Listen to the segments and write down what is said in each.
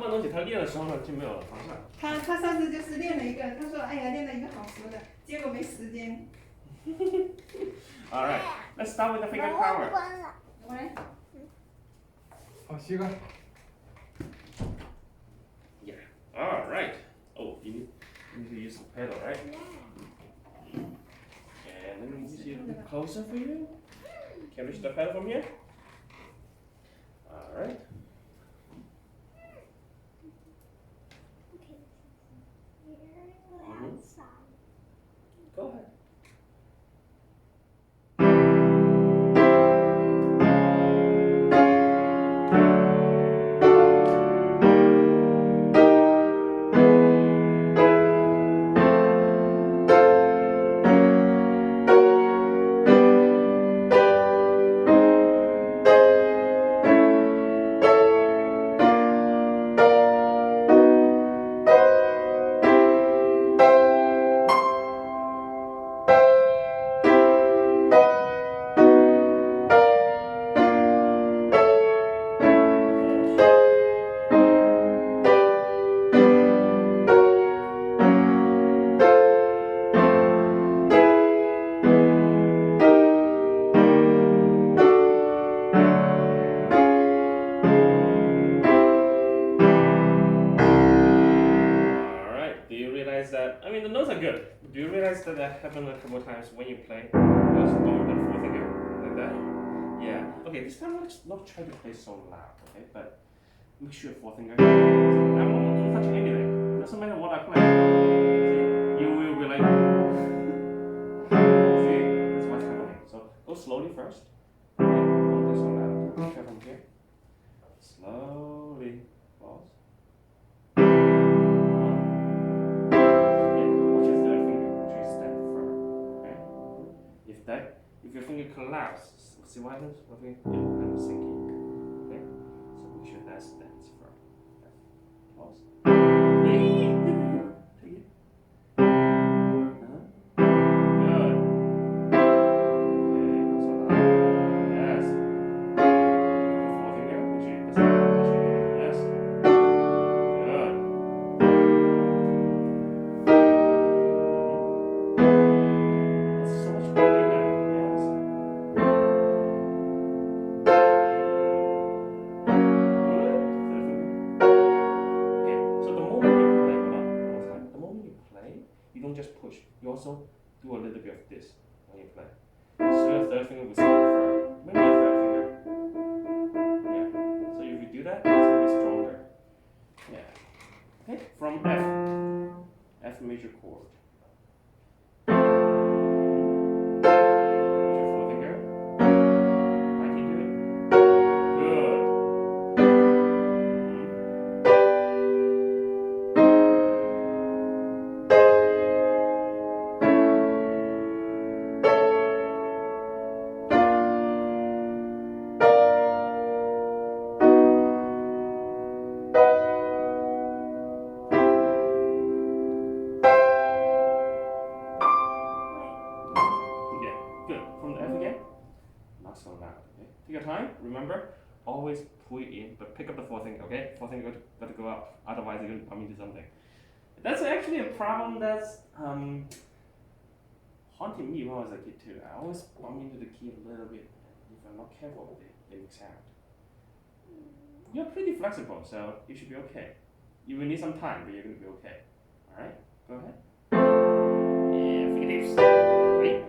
那东西他练的时候呢就没有了方向。他上次就是练了一个，他说哎呀练了一个好熟的，结果没时间。Alright, let's start with the finger power. 我来。好，膝盖。Yeah. Alright. Oh, you need to use the pedal, right? And let me see it closer for you. Can you reach the pedal from here? Alright. Go ahead. I mean, the notes are good. Do you realize that happened a couple of times when you play? Just bump the fourth finger like that. Yeah. Okay, this time let's not try to play so loud, okay? But make sure fourth finger. I'm not touching anything. Doesn't matter what I play. See, you will be like. See, that's what's happening. So go slowly first. Okay? Don't play so loud. Try from here. Slowly. Pause. If your finger collapses, see what happens? What finger? Yeah, I'm sinking. Okay? So make sure that stands firm. Okay. Pause. Take it. Good. Okay, also loud. Yes. The fourth finger, make sure it doesn't touch anything. Yes. Good. That's so much better now. You don't just push. You also do a little bit of this when you play. So your third finger will stand firm. Maybe your third finger. Yeah. So if you do that, it's gonna be stronger. Yeah. Okay. From F. F major chord. Your fourth finger. Why do you do it? Good. So loud, okay? Take your time, remember, always pull it in, but pick up the fourth finger, okay? Fourth finger got to go up, otherwise you're going to bump into something. That's actually a problem that's haunting me when I was a kid too. I always bump into the key a little bit, if I'm not careful with it, they make sound. You're pretty flexible, so you should be okay. You will need some time, but you're going to be okay. Alright, go ahead. Yeah, fingertips. Great.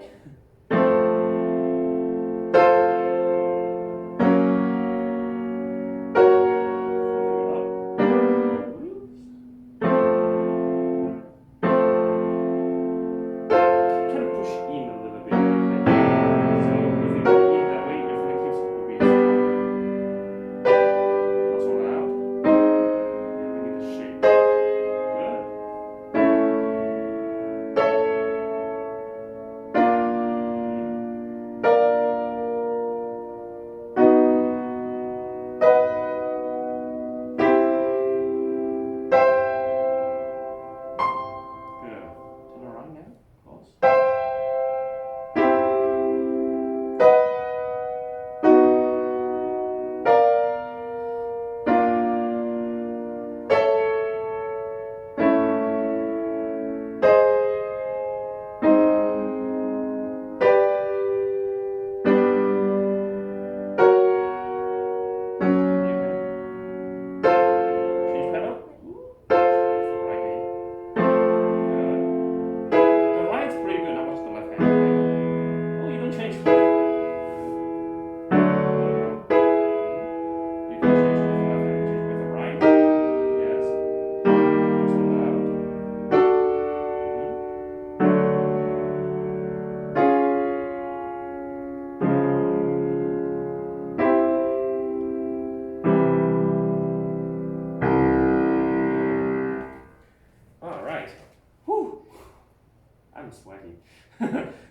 I'm sweaty.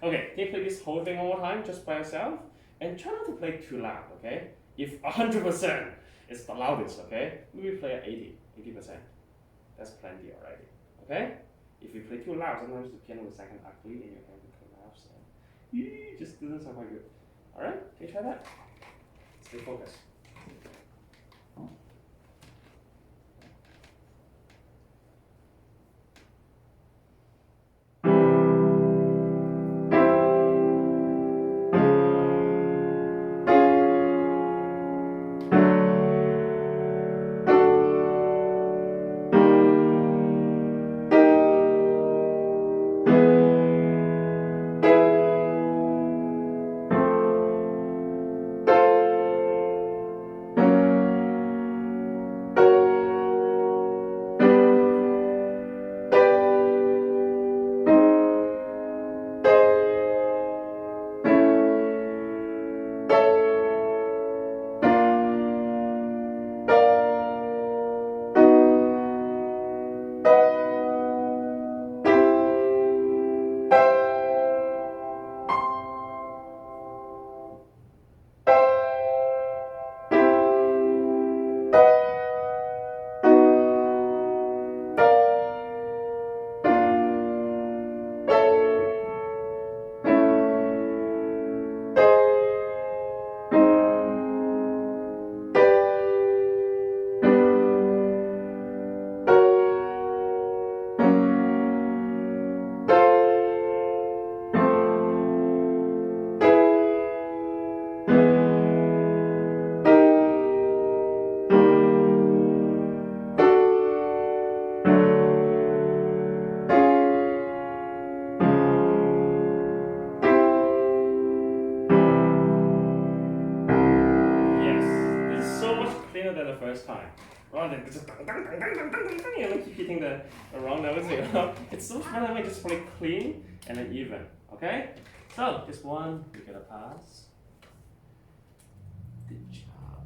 Okay, can you play this whole thing one more time just by yourself? And try not to play too loud, okay? If 100% is the loudest, okay? Maybe play at 80%. That's plenty already, okay? If you play too loud, sometimes the piano will sound ugly and your hand will collapse. And just doesn't sound quite good. Alright, can you try that? Stay focused. Than the first time. Rather than just and keep hitting the wrong notes, you know. It's so much better when just play clean and then even. Okay? So this one you get a pass. Good job.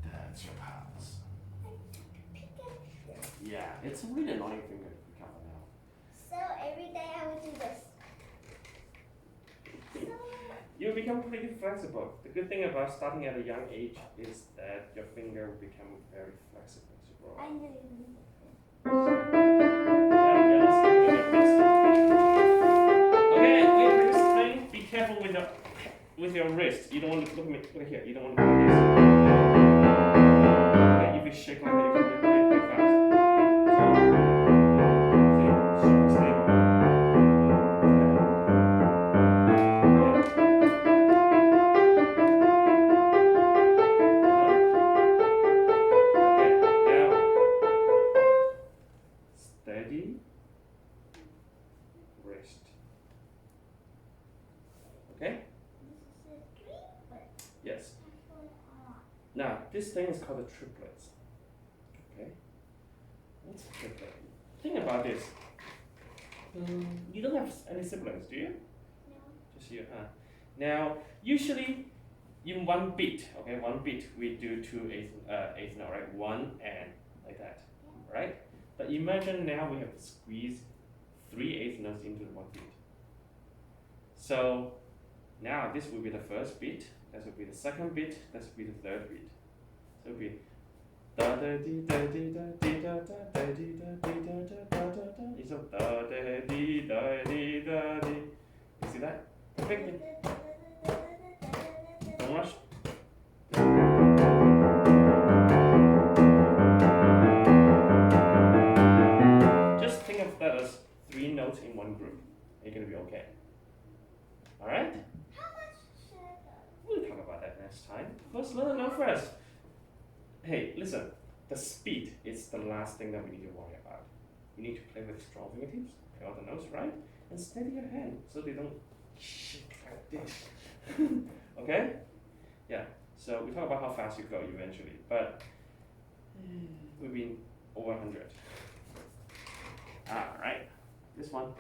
That's your pass. Yeah, it's a really annoying finger to become now. So every day I will do this. You become pretty flexible. The good thing about starting at a young age is that your finger will become very flexible as you grow up. I know you. Okay, with this thing, be careful with your wrist. You don't want to look here. You don't want to do this. Okay, if you shake like that, you can do it really fast. See, super stable. Now, this thing is called a triplet. Okay? What's a triplet? Think about this. You don't have any siblings, do you? No. Just you, huh? Now, usually, in one beat, okay, one beat, we do two eighth note, right? One and like that, right? But imagine now we have to squeeze 3 eighth notes into one beat. So, now this will be the first beat. That will be the second beat. That will be the third beat. So it will be da da di da di da di da da da di da di da da da da da. It's a da da di da di da di. You see that? Perfectly. Don't rush. Just think of that as 3 notes in one group. You're gonna be okay. All right? We'll talk about that next time. First, let us know first. Hey, listen. The speed is the last thing that we need to worry about. You need to play with strong fingertips, play all the notes right, and steady your hand so they don't shake like this. Okay? Yeah. So we talk about how fast you go eventually, but we've been over 100. All right. This one.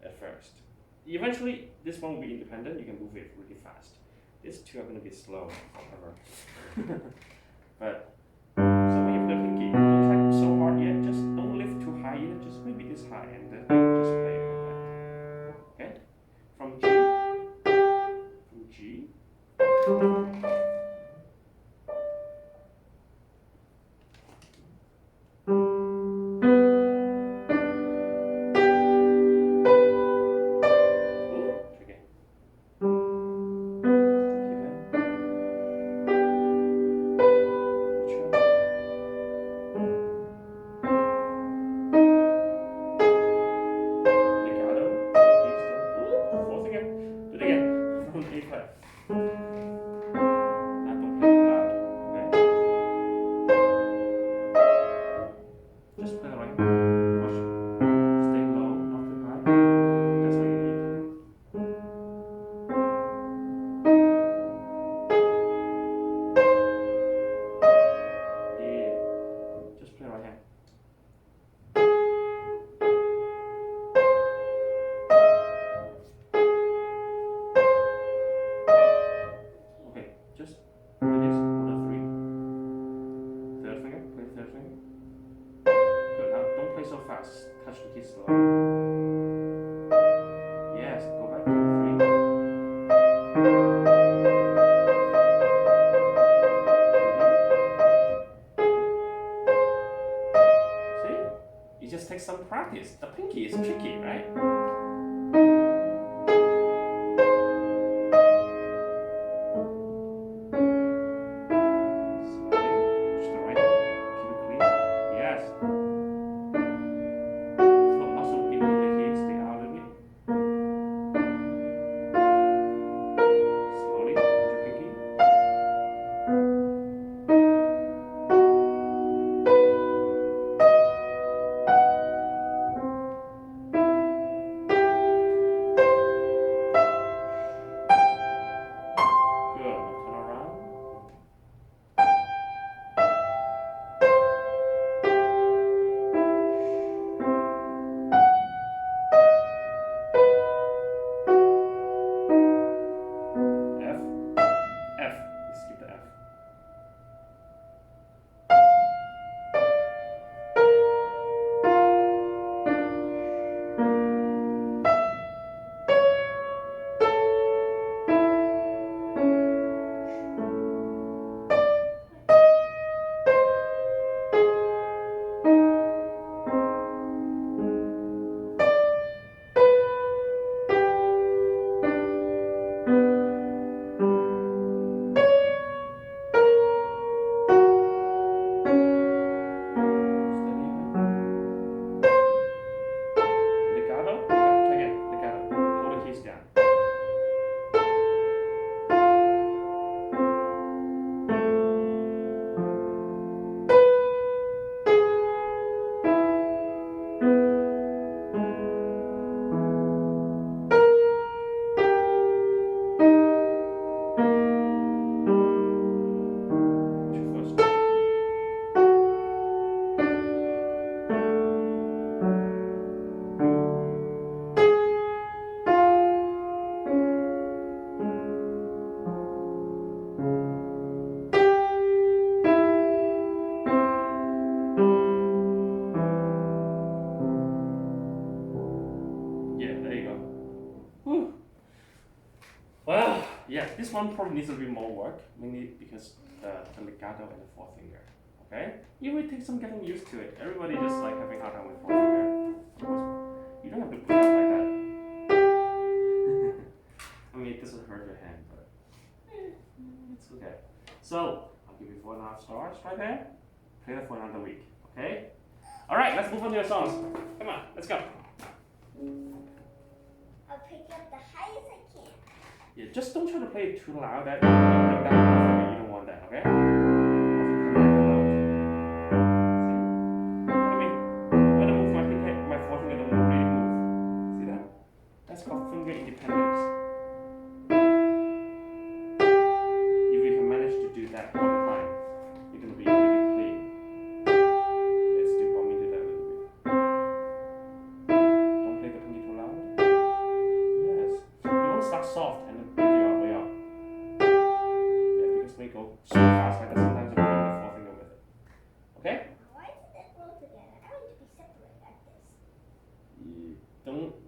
at first. Eventually, this one will be independent. You can move it really fast. These two are going to be slow, however. But so when you play pinky, don't try so hard yet. Just don't lift too high yet. Just maybe this high, and then just play it like that. Okay? From G. From G. Touch the keys slow. Yes, go back to 3. See? It just takes some practice. The pinky is tricky, right? Yeah, this one probably needs a bit more work, mainly because the legato and the fourth finger. Okay? You will take some getting used to it. Everybody just like having a hard time with fourth finger. Of course, you don't have to put it like that. I mean, it doesn't hurt your hand, but it's okay. So, I'll give you 4.5 stars right there. Play that for another week, okay? Alright, let's move on to your songs. Come on, let's go. I'll pick up the highest I can. Yeah, just don't try to play it too loud. That you don't want that, okay? See? I mean, when I move my forefinger don't really move. See that? That's called finger independence. If you can manage to do that all the time, you're gonna be really clean. Let's do bomb into that a little bit. Don't play the pinky too loud.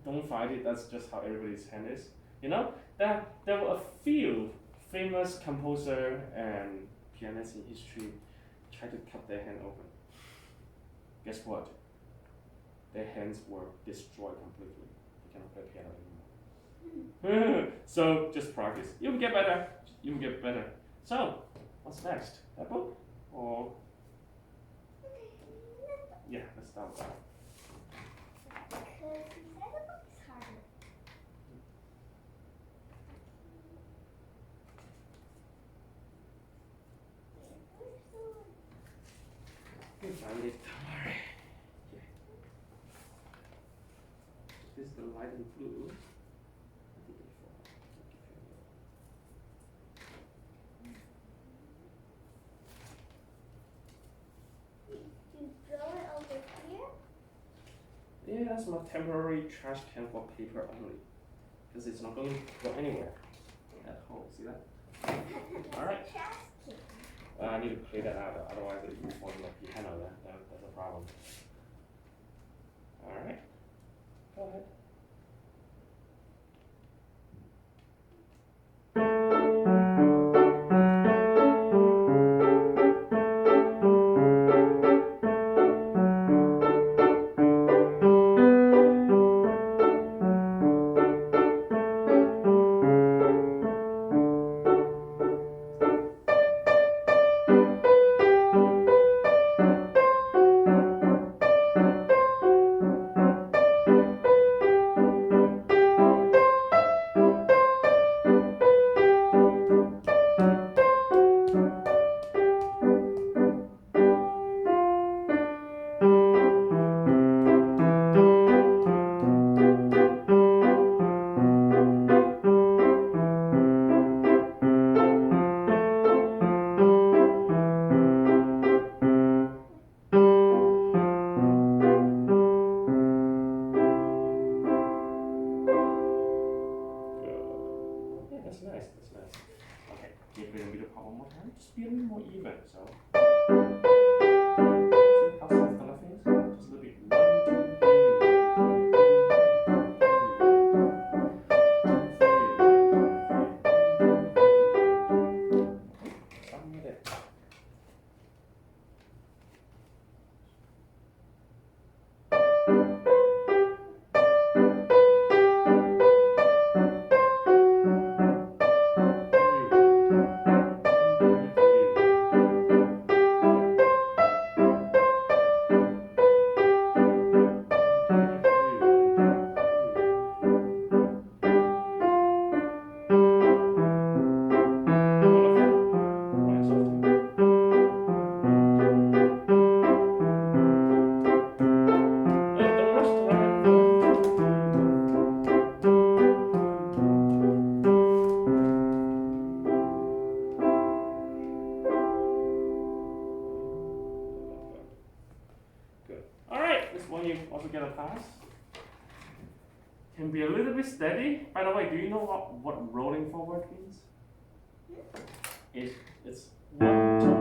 don't fight it. That's just how everybody's hand is. You know, there were a few famous composer and pianists in history try to cut their hand open. Guess what? Their hands were destroyed completely. They cannot play piano anymore. So just practice. You will get better. You will get better. So, what's next? That book? Or yeah, let's start with that. Because he said the book is harder. You found it, don't worry. Yeah. This is the light and blue. You throw it over here? Yeah, that's my temporary trash can for paper only. Because it's not going to go anywhere. That hole, see that? Alright. Trash can. I need to clear that out, otherwise it will fall in the piano. That's a problem. Alright. Go ahead. That's nice, that's nice. Okay, can you play the middle part one more time? Just be a little more even, so. See how soft the left is? Just a little bit. 1, 2, 3. Start with it. Also get a pass. Can be a little bit steady. By the way, do you know what rolling forward means? It's 1, 2, 3,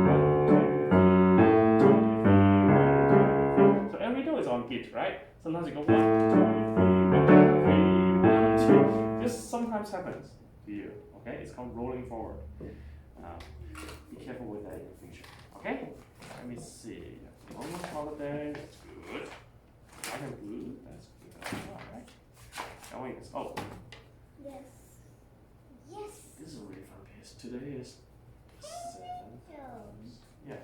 1, 2, 3, 1, 2, 3, 1, 2, 3. So every note is on beat, right? Sometimes you go 1, 2, 3, 1, 2, 3, 1, 2. This sometimes happens to you. Okay, it's called rolling forward. Be careful with that in the future. Okay, let me see. Almost holiday. That's good. I can blue. That's good. Alright. Now wait, oh. Yes. Yes. This is a really fun piece. Today is 7. Potatoes. Yeah.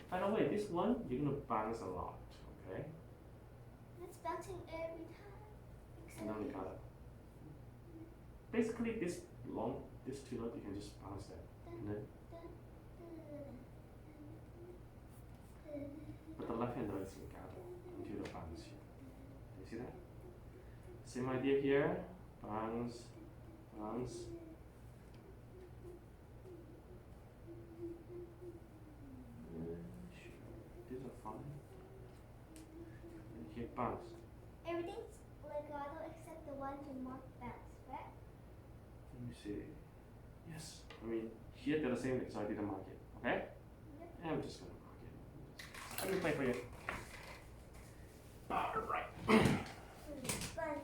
By the way, this one you're gonna bounce a lot. Okay. It's bouncing every time. And then we got it. Basically, this two note you can just bounce that. And then, but the left hand note is legato until the bounce here. You see that? Same idea here. Bounce, bounce. These are fun. And here bounce. Everything's legato except the one to mark bounce, right? Let me see. Yes. I mean, here they're the same thing, so I didn't mark it. Okay? Yep. And I'm just gonna mark it. Let me play for you. Alright. Fun.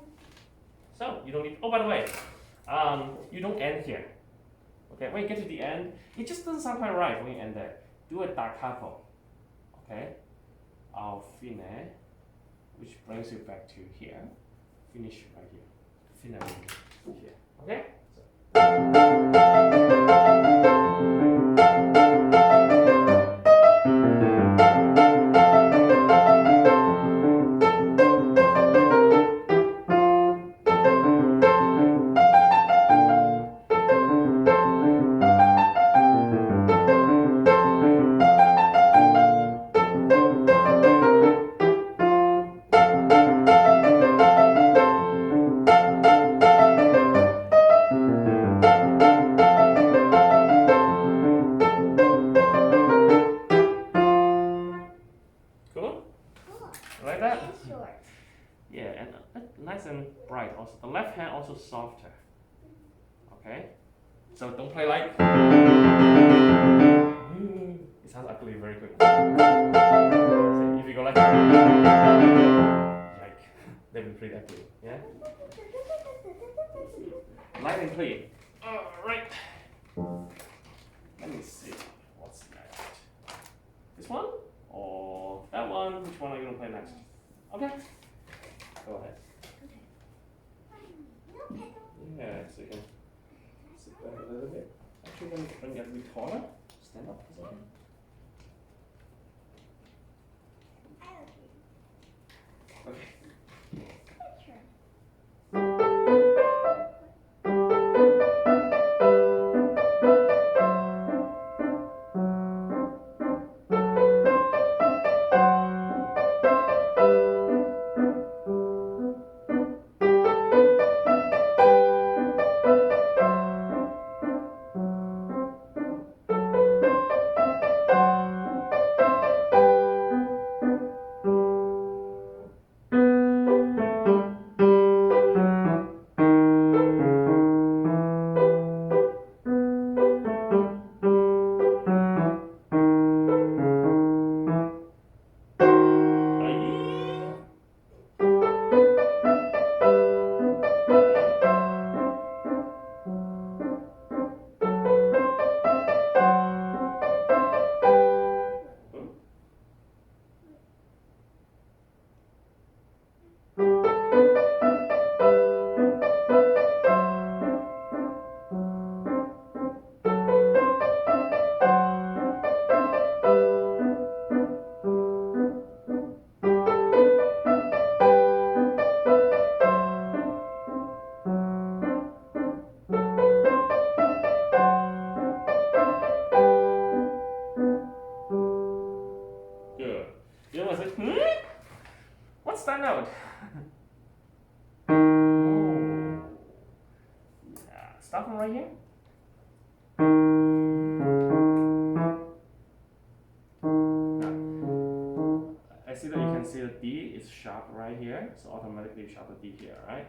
So you don't need. Oh, by the way, you don't end here. Okay, when you get to the end, it just doesn't sound quite right when you end there. Do a da capo. Okay, au fine, which brings you back to here. Finish right here. Fine here. Okay. Cool. Cool. Like that. And short. Yeah, and nice and bright. Also, the left hand also softer. Okay, so don't play like. It sounds ugly very quick. So if you go like, then we play ugly. Yeah. Light and clean. All right. Let me see. What's next? This one or that one? Which one are you gonna play next? Okay. Go ahead. No pedal. Yeah, so you can sit back a little bit. Actually, let me bring it a bit taller. Stand up for a second. I agree. Okay. Picture. Good. You almost like, what's that note? Oh. Yeah. Start from right here. Now, I see that you can see the D is sharp right here, so automatically you sharp the D here, right?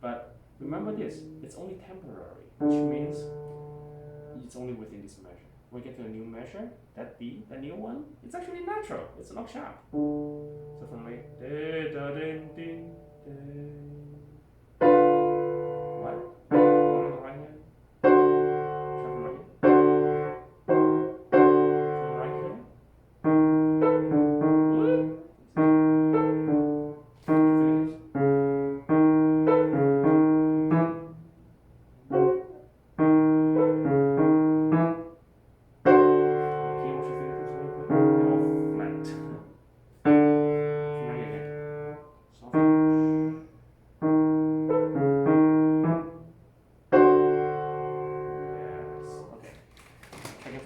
But remember this, it's only temporary, which means it's only within this measure. When we get to a new measure, that D, the new one, it's actually natural. It's not sharp. So from right, what? One on the right hand. Try from right here. From right here.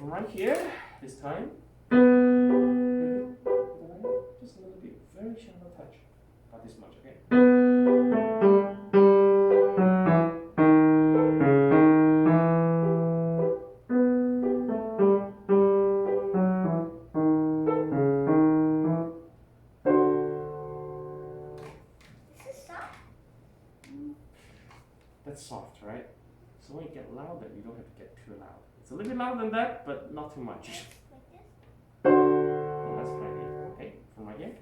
Right here, this time, just a little bit, very shallow touch, about this much, okay? This is soft. That's soft, right? So when you get louder, you don't have to get too loud. It's a little bit louder than that, but not too much. Like this. And that's plenty. Okay, from right here.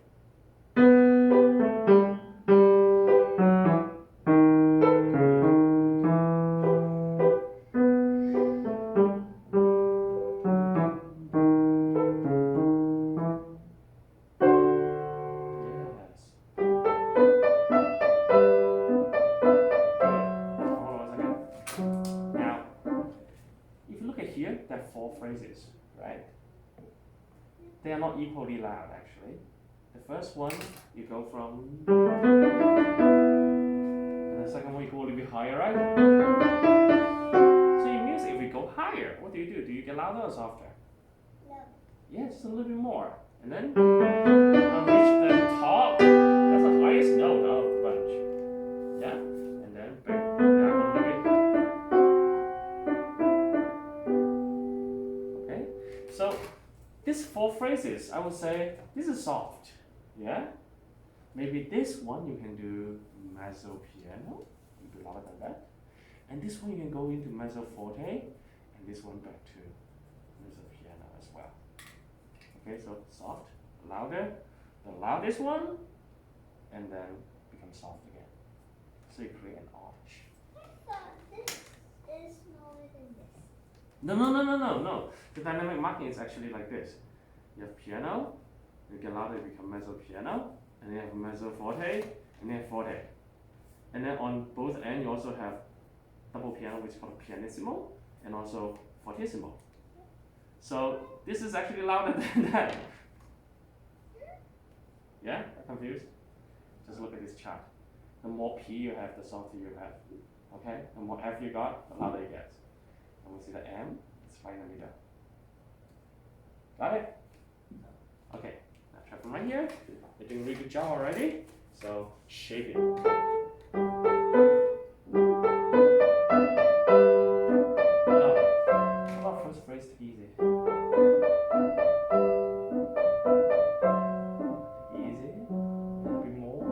4 phrases, right? They are not equally loud actually. The first one you go from, and the second one you go a little bit higher, right? So in music, if we go higher, what do? Do you get louder or softer? No. Yeah, just a little bit more. And then reach the top. That's the highest note out of the bunch. Yeah? And then back down a little bit. Okay? So these 4 phrases, I would say this is soft. Yeah? Maybe this one you can do mezzo piano, a bit louder than that. And this one you can go into mezzo forte, and this one back to mezzo piano as well. Okay, so soft, louder, the loudest one, and then become soft again. So you create an arch. I thought this is smaller than this. No. The dynamic marking is actually like this. You have piano, you get louder, you become mezzo piano, and then you have mezzo forte, and then forte. And then on both ends you also have double piano, which is called pianissimo, and also fortissimo. So this is actually louder than that. Yeah? Confused? Just look at this chart. The more P you have, the softer you have. Okay? The more F you got, the louder it gets. And we see the M, it's right in the middle. Got it? Okay. Now try from right here. You're doing a really good job already. So shape it. First phrase easy. Easy. A bit more.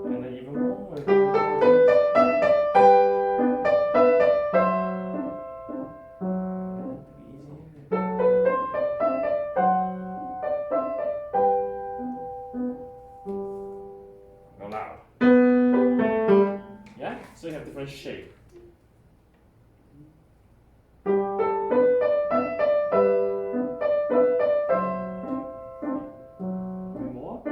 And then even more. And then go loud. Yeah? So you have different shape. More.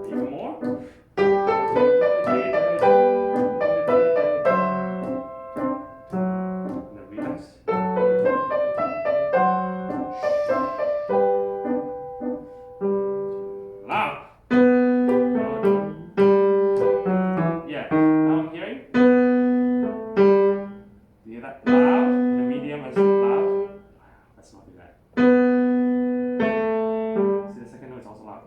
Even more. And then relax. Loud. Yeah. Now I'm hearing. Do you hear that? Loud. The medium is loud. Let's not do that. See the second note is also loud.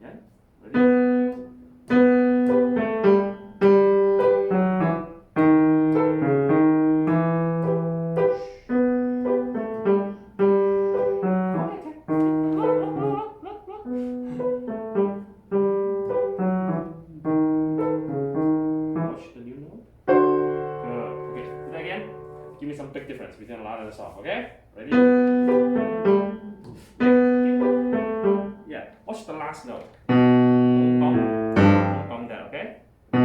Yeah? Ready? Watch the new note. Good. Okay, do that again. Give me some big difference between loud and soft, okay? Ready? Yeah, watch the last note. Don't bump that, okay? You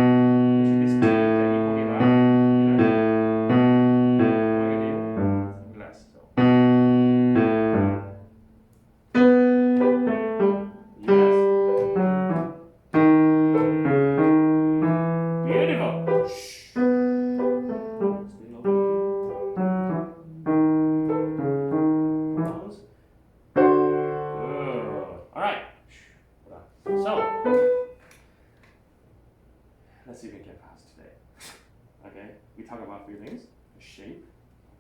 should listen to it equally loud. Less. So. Yes. Beautiful. Stay low. Pause. Good. All right. So let's see if we can get past today. Okay. We talk about a few things. The shape.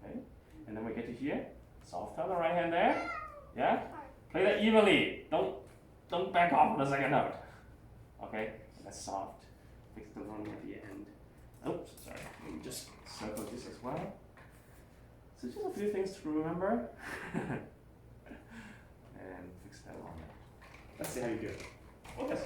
Okay. And then we get to here. Soft on the right hand there. Yeah. Play that evenly. Don't back off on the second note. Okay. That's soft. Fix the rung at the end. Oops, sorry. Let me just circle this as well. So just a few things to remember. And fix that one. Let's see how you do it. Focus.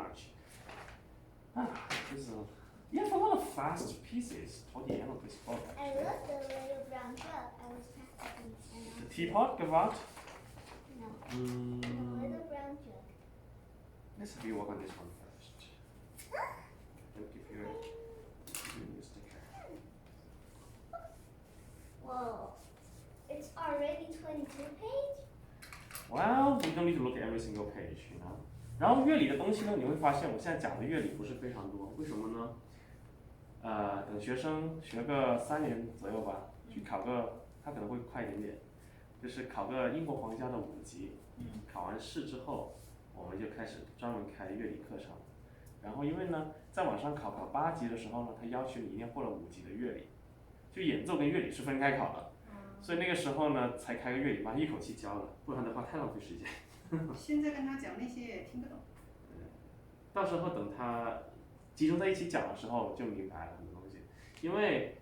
much. This is you have a lot of fast pieces toward the end of this book. I love the little brown jug. I was practicing. The teapot, Gavat. No, the little brown jug. Let's have you work on this one first. I'll give you a new sticker. Whoa, it's already 22 page? Well, you don't need to look at every single page, you know. 然后乐理的东西呢，你会发现我现在讲的乐理不是非常多，为什么呢？等学生学个3年左右吧，去考个，他可能会快一点点，就是考个英国皇家的5级，考完试之后，我们就开始专门开乐理课程。然后因为呢，在网上考8级的时候呢，他要求你一定要获得5级的乐理，就演奏跟乐理是分开考的，所以那个时候呢，才开个乐理班，一口气教了，不然的话太浪费时间。现在跟他讲那些也听不懂。到时候等他集中在一起讲的时候，就明白了很多东西。因为，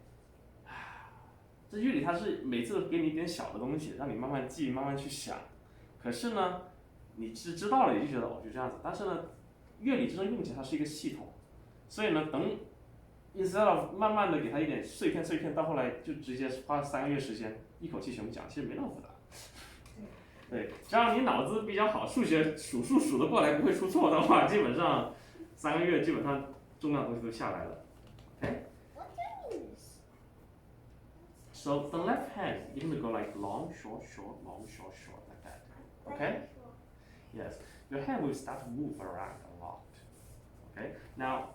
这乐理它是每次都给你一点小的东西，让你慢慢记、慢慢去想。可是呢，你知道了，你就觉得哦就这样子。但是呢，乐理真正用起来它是一个系统，所以呢，等 instead of 慢慢的给它一点碎片，到后来就直接花3个月时间一口气全部讲，其实没那么复杂。对，只要你脑子比较好，数学数得过来，不会出错的话，基本上3个月基本上重要的东西都下来了。Okay? So the left hand, you're going to go like long, short, long, short, like that. Okay? Yes. Your hand will start to move around a lot. Okay? Now,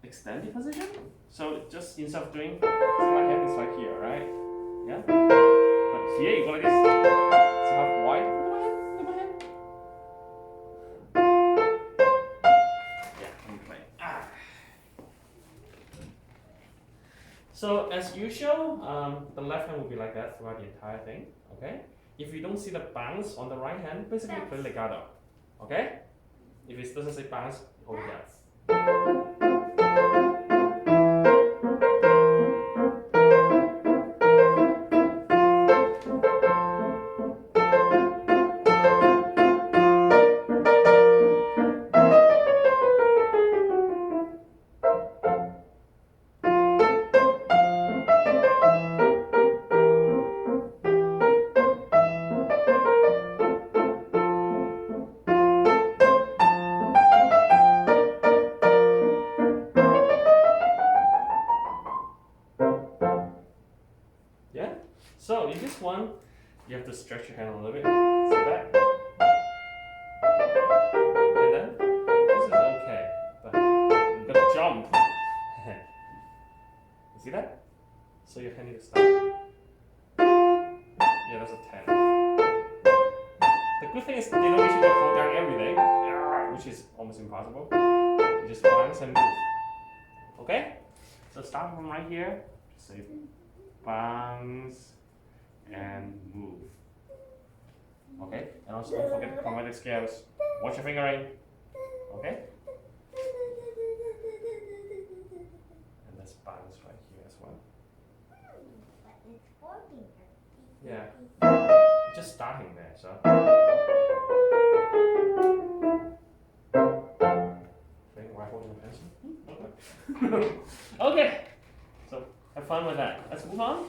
extend the position. So just instead of doing, see my hand is like here, right? Yeah? But here you go like this. See how wide? Look at my hand. Yeah, let me play. So as usual, the left hand will be like that throughout the entire thing. Okay? If you don't see the bounce on the right hand, basically play legato. Okay? If it doesn't say bounce, hold it down. So in this one, you have to stretch your hand a little bit. See that? And then this is okay, but you gotta jump. You see that? So your hand needs to stop. Yeah, that's a 10. The good thing is they don't need you to hold down everything, which is almost impossible. You just bounce and move. Okay? So start from right here. Just say bounce and move. Okay? And also don't forget the chromatic scales. Watch your fingering. Okay? And let's bounce right here as well. But it's 4 fingers. Yeah. You're just starting there, so. Thing while holding a pencil. Okay. Okay. So have fun with that. Let's move on.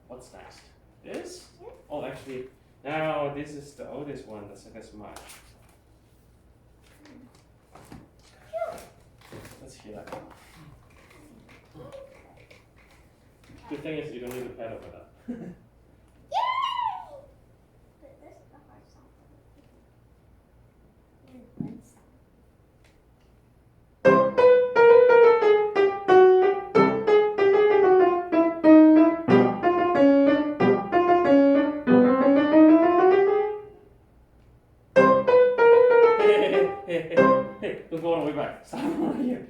What's next? This? Oh, actually, now this is the oldest one, the second smudge. Let's hear that. Good thing is you don't need to pedal for that. But this is the hard song for the people. Hey, don't go all the way back. Stop right here.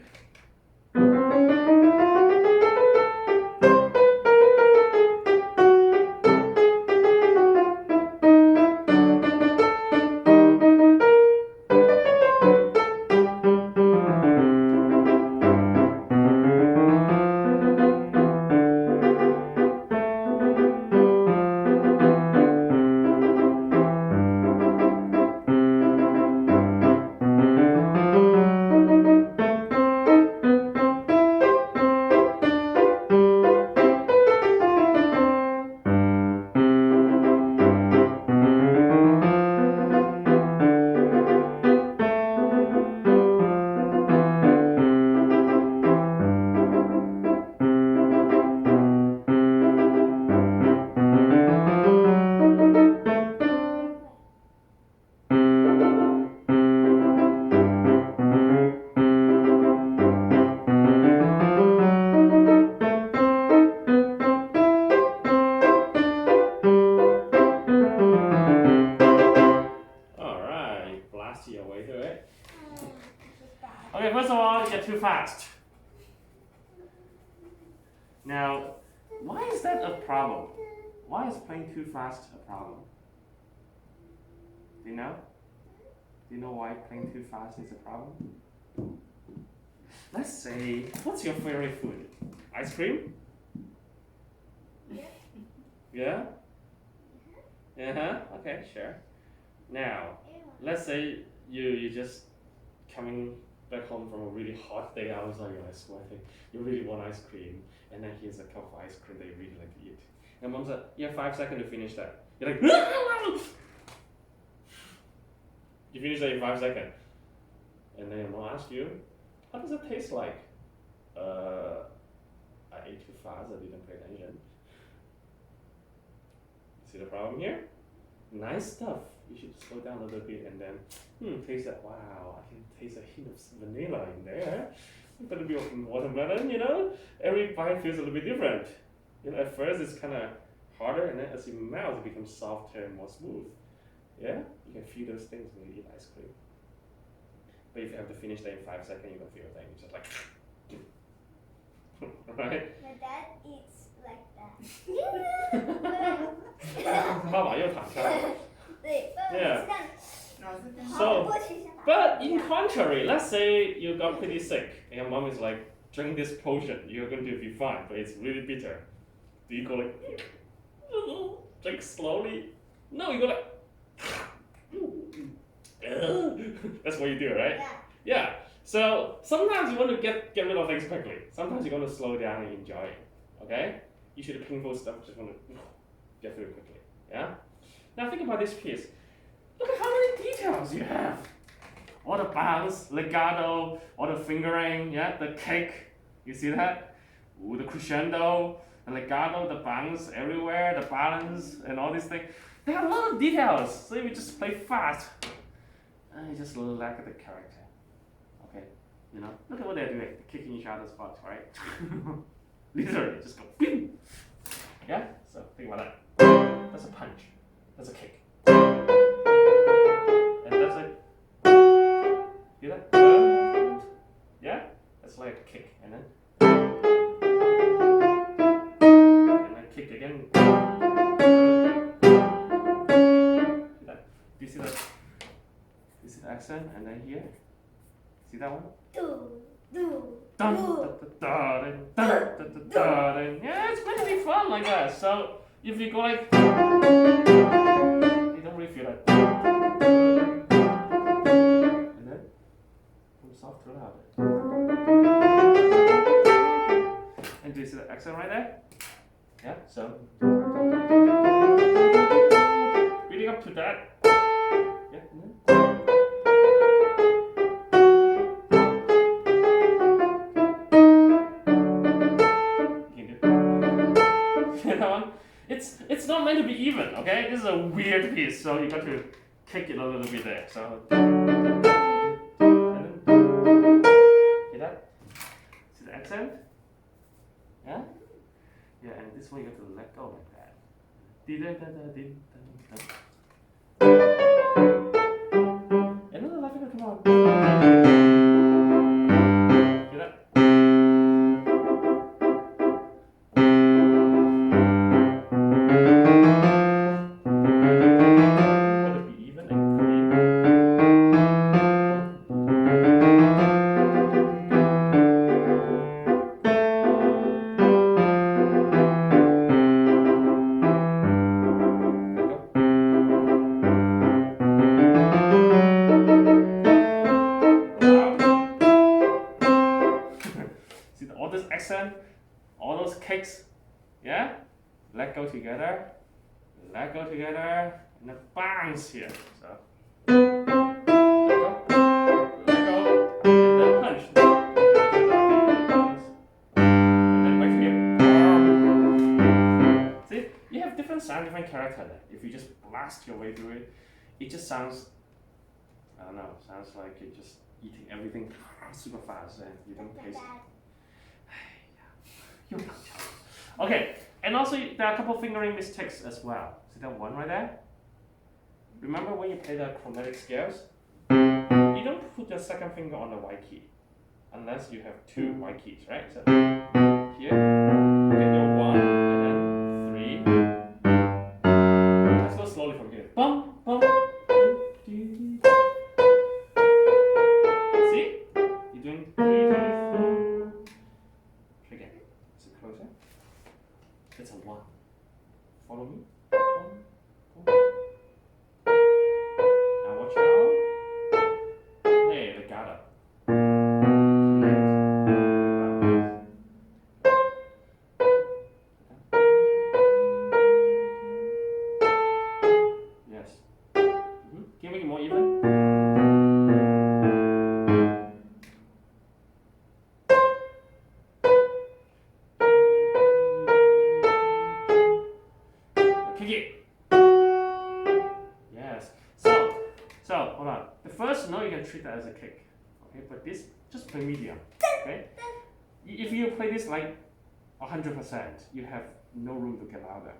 Now, why is that a problem? Why is playing too fast a problem? Do you know? Do you know why playing too fast is a problem? Let's say, what's your favorite food? Ice cream? Yeah? Okay, sure. Now, let's say you just coming back home from a really hot day outside, you're like sweating, you really want ice cream, and then here's a cup of ice cream that you really like to eat. And mom said, you have 5 seconds to finish that. You're like, you finish that in 5 seconds. And then your mom asks you, how does it taste like? I ate too fast, I didn't pay attention. See the problem here? Nice stuff. You should slow down a little bit and then, taste that. Wow, I can taste a hint of vanilla in there. A little bit of watermelon, you know? Every bite feels a little bit different. You know, at first it's kind of harder, and then as you melt, it becomes softer and more smooth. Yeah? You can feel those things when you eat ice cream. But if you have to finish that in 5 seconds, you don't feel that. You're just like, right? My dad eats like that. 爸爸又躺下了。对，爸爸 Yeah. 是这样。 So, 过去先打。 but in contrary, let's say you got pretty sick and your mom is like, drink this potion, you're going to be fine, but it's really bitter. Do you go like, drink slowly? No, you go like, that's what you do, right? Yeah. Yeah. So sometimes you want to get rid of things quickly. Sometimes you want to slow down and enjoy it. Okay? Usually the painful stuff just want to get through it quickly. Yeah? Now think about this piece. Look at how many details you have. All the bounce, legato, all the fingering, yeah, the kick. You see that? Ooh, the crescendo, the legato, the bounce everywhere, the balance, and all these things. They have a lot of details. So if you just play fast, you just lack the character. Okay? You know? Look at what they're doing. They're kicking each other's butts, right? Literally, just go bing. Yeah? So think about that. That's a punch. That's a kick. And that's a see that? Yeah? That's like a kick. And then kick again. See that? Do you see that? You see the accent? And then here? See that one? Do. Dun, da, da, da, dun, da, da, da, dun. Yeah, it's going to be fun like that. So if you go like, you don't really feel that. And then from soft to loud. And do you see the accent right there? Yeah. So building up to that. Yeah. And then. It's not meant to be even, okay? This is a weird piece, so you got to kick it a little bit there. So, and then, hear that? See the accent? Yeah? Yeah, and this one you got to let go like that. Another left finger, come on. Hear that? All those kicks, yeah? Let go together, and then bounce here. So, let go, and then punch. And then back here. See, you have different sound, different character there. If you just blast your way through it, it just sounds, I don't know, sounds like you're just eating everything super fast and you don't taste it. Okay, and also there are a couple fingering mistakes as well. See that one right there? Remember when you play the chromatic scales? You don't put your second finger on the white key unless you have two white keys, right? So here, okay, closer. It's a 1. Follow me. 1, 4. Now watch out. Hey, legato. Yes. Can you make it more even? Kick it. Yes. So hold on. The first note you can treat that as a kick. Okay, but this just play medium. Okay? If you play this like 100%, you have no room to get louder.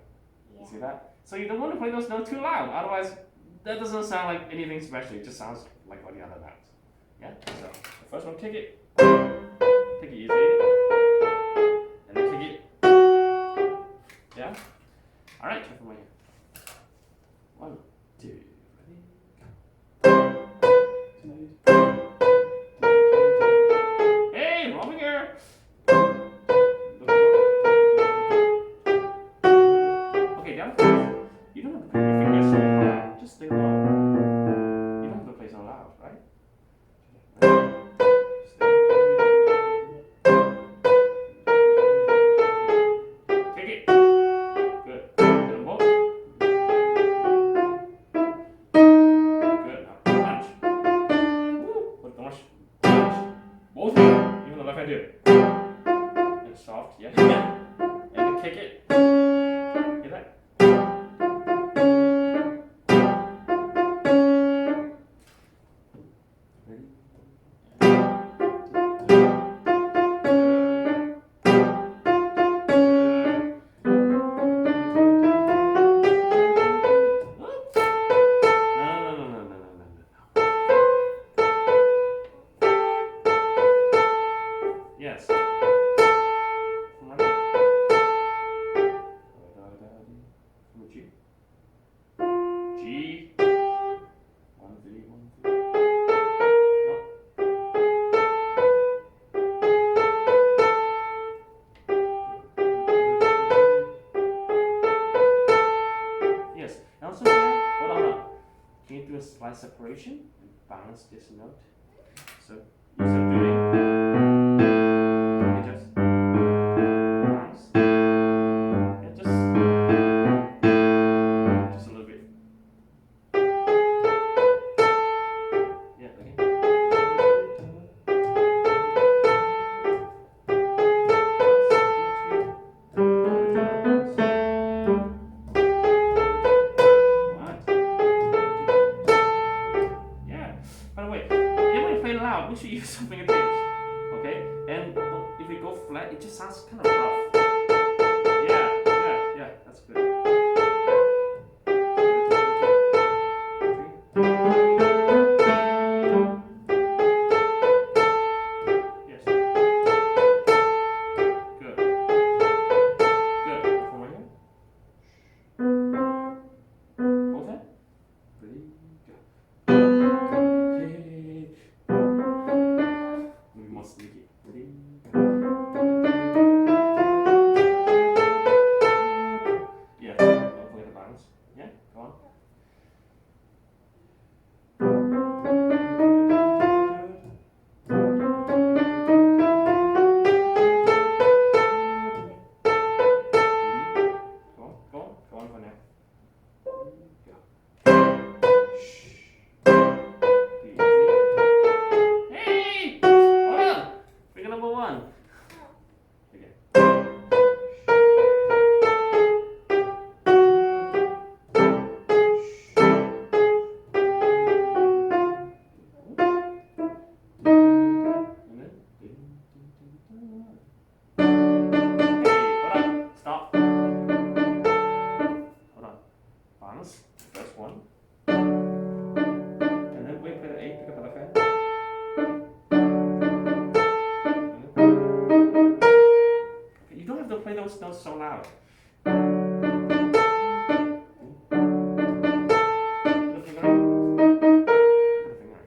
You see that? So you don't want to play those notes too loud, otherwise that doesn't sound like anything special, it just sounds like all the other notes. Yeah? So the first one, kick it. Take it easy. And then kick it. Yeah? Alright, try from my hand. 1, 2, ready, go. 2. Hey, Robin girl! Okay, the other thing is, you don't have to put your fingers so hard, just stay low. You don't have to play so loud, right? Kick it. Good. Get them both. Good. Now punch. Woo. Put the punch. Both of them. Even the left hand too. And soft, yeah. And then kick it. Hear that? Ready? Yes. From G. G. 1, 3, 1, 3. No. Yes. And also here, hold on. Can you do a slight separation and balance this note? So instead of doing, you just bounce. Yeah, just a little bit. Yeah, okay. Yeah. By the way, when you play loud, make sure you use some fingertips. Okay? And if you go flat, it just sounds kind of rough. Yeah, that's good. Yes. Good. Good. From right here. Both hands. Ready? Go. Hey. Maybe more sneaky. Ready? Go. Yeah, don't play the bounce. Yeah, go on. Go on for now. Go. Shh. Easy. Hey! Hold on! Finger number 1. Again. And then. Hey, hold on. Stop. Hold on. Bounce. First one. And then wait for the 8, pick up the left hand. Okay, you don't have to play those notes so loud. Put the finger in. Put the finger in.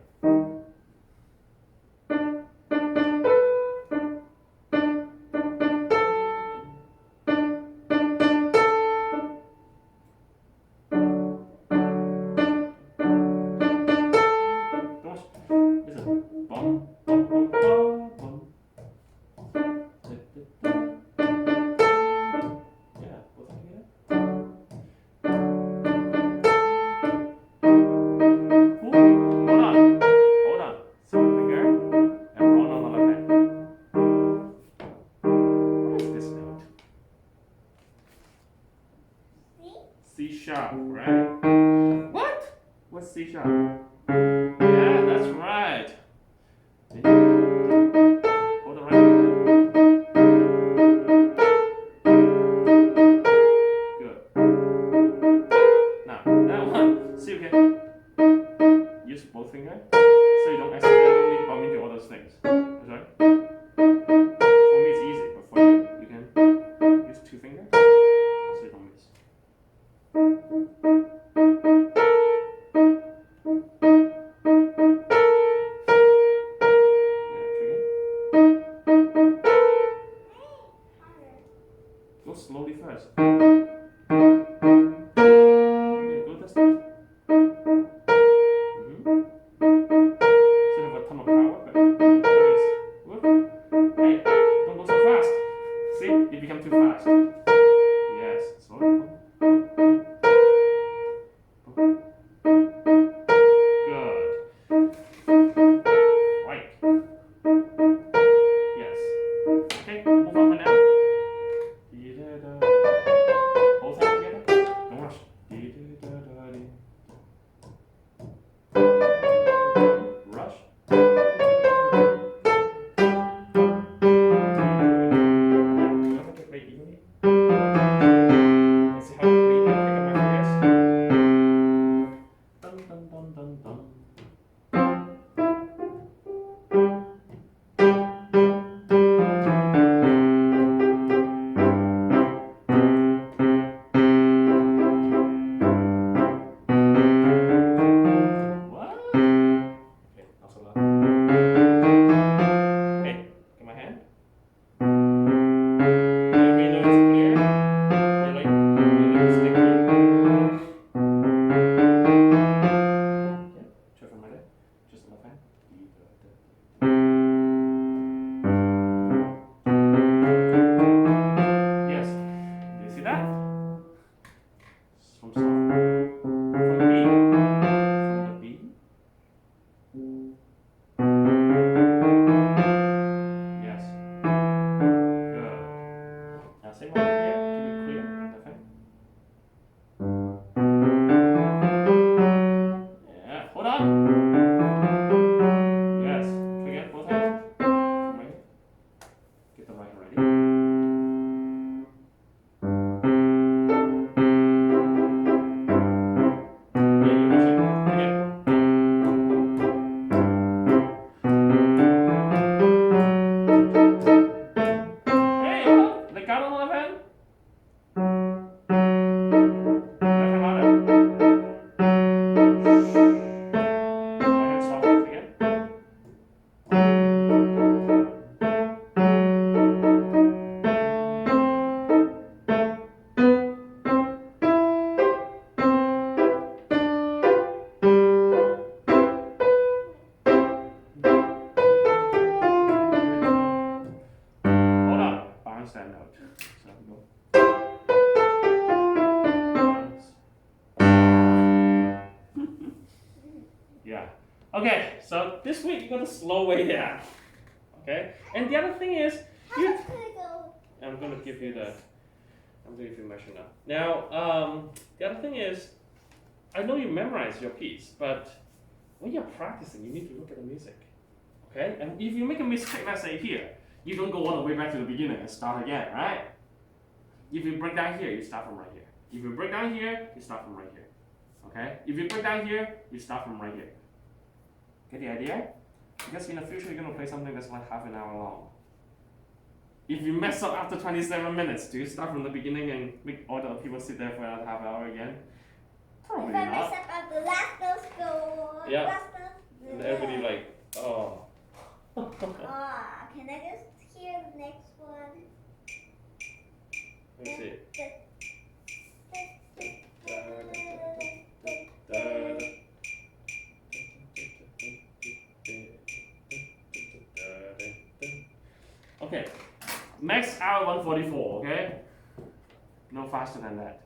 sharp, right? What? What's C sharp? Yeah, that's right. See? Hold the right hand. Good. Now, that one, see, okay? Use both fingers so you don't accidentally bump into all those things. That's right. For me, it's easy, but for you, you can use 2 fingers so you don't miss. Go slowly first. Yeah, go this way. Should have a ton of power, but nice. Whoop. Hey, don't go so fast. See, you become too fast. Yes, slow. Good. Right. Yes. Okay, move on for now. Both hands together. Don't rush. Rush. Very evenly. See how clean I pick up my fingers? Dun dun dun dun dun. What? Okay, not so loud. Hey, get my hand. Let me know it's clear. You like sticky? Yeah, try from right there. Just the left hand. Yes. Do you see that? From soft. From B. From the B. Yes. Good. Now same over here. Keep it clear. Left hand. Yeah. Hold on. Yes. Again, both hands. From right here. Get the right hand ready. Yeah, you're rushing. Again. Hey, hold on. Let go on the left hand. Left hand harder. Right hand soft again. Hold on. Bounce that note. So go. Yeah. Okay, so this week you got to slow way down. Okay? And the other thing is, How you much can I go? I'm gonna give you the measure now. Now, the other thing is, I know you memorize your piece, but when you're practicing, you need to look at the music. Okay? And if you make a mistake, let's say here, you don't go all the way back to the beginning and start again, right? If you break down here, you start from right here. If you break down here, you start from right here. Okay? If you break down here, you start from right here. Get the idea? Because in the future, you're gonna play something that's like half an hour long. If you mess up after 27 minutes, do you start from the beginning and make all the people sit there for another half hour again? Probably If I mess not. up at the last note, go. Yeah. Last note. And everybody like, oh. Can I just hear the next one? Let me see. Okay, max hour 144, okay? No faster than that.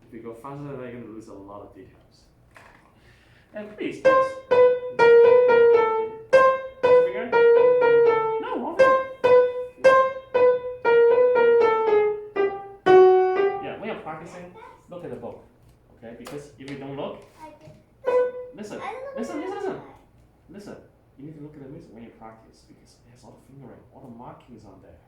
If you go faster than that, you're going to lose a lot of details. And please, yes. Finger? No, one finger. Yeah, when you're practicing, look at the book. Okay, because if you don't look, I did. listen, I don't know listen, what listen, I listen. Listen, you need to look at the music when you practice because it has all the fingering, all the markings on there.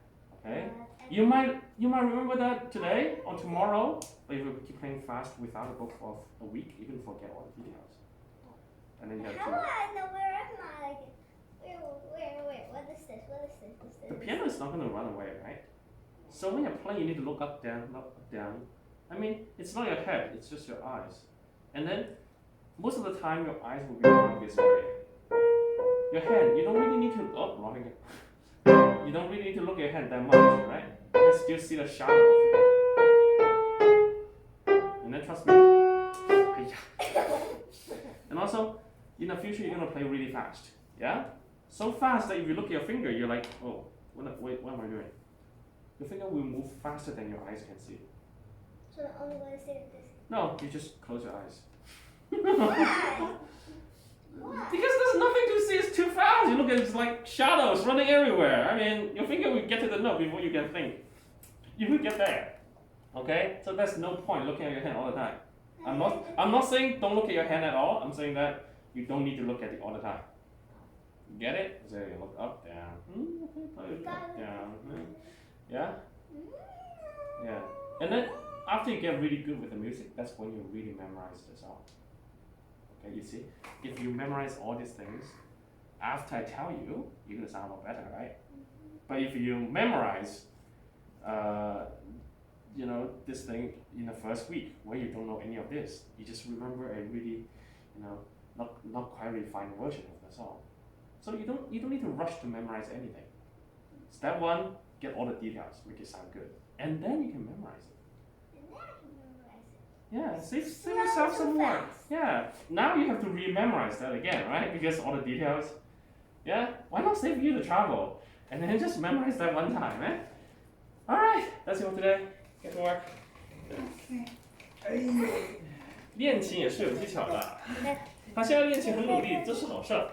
Okay? You might remember that today or tomorrow, but if you keep playing fast without a book for a week, you can forget all the details. And then you have How to. will I know where am I? Like, where? What is this? What's The this? piano is not going to run away, right? So when you're playing, you need to look up, down, up, down. I mean, it's not your head; it's just your eyes. And then most of the time, your eyes will be going this way. Your hand, you don't really need to. Oh, wrong again. You don't really need to look at your hand that much, right? You can still see the shadow of it. And then trust me. And also, in the future, you're gonna play really fast. Yeah? So fast that if you look at your finger, you're like, oh, what am I doing? Your finger will move faster than your eyes can see. So the only way to see this. No, you just close your eyes. Why? Why? Because there's nothing to see, it's too fast. You look at it, it's like shadows running everywhere. I mean, your finger will get to the note before you can think. You will get there. Okay? So there's no point looking at your hand all the time. I'm not saying don't look at your hand at all. I'm saying that you don't need to look at it all the time. Get it? So you look up, down. Okay, up, down. Yeah? Yeah. And then after you get really good with the music, that's when you really memorize the song. Okay, you see? If you memorize all these things, after I tell you, you're gonna sound a lot better, right? But if you memorize, this thing in the first week where you don't know any of this, you just remember a really, not quite refined version of the song. So you don't need to rush to memorize anything. Step one, get all the details, make it sound good, and then you can memorize it. And then I can memorize it. Yeah, save yourself some work. Yeah, now you have to re-memorize that again, right? Because all the details. Yeah, why not save you the travel and then just memorize that one time, eh? All right, that's it for today. Get to work. OK， 练琴也是有技巧的，他现在练琴很努力，这是好事儿。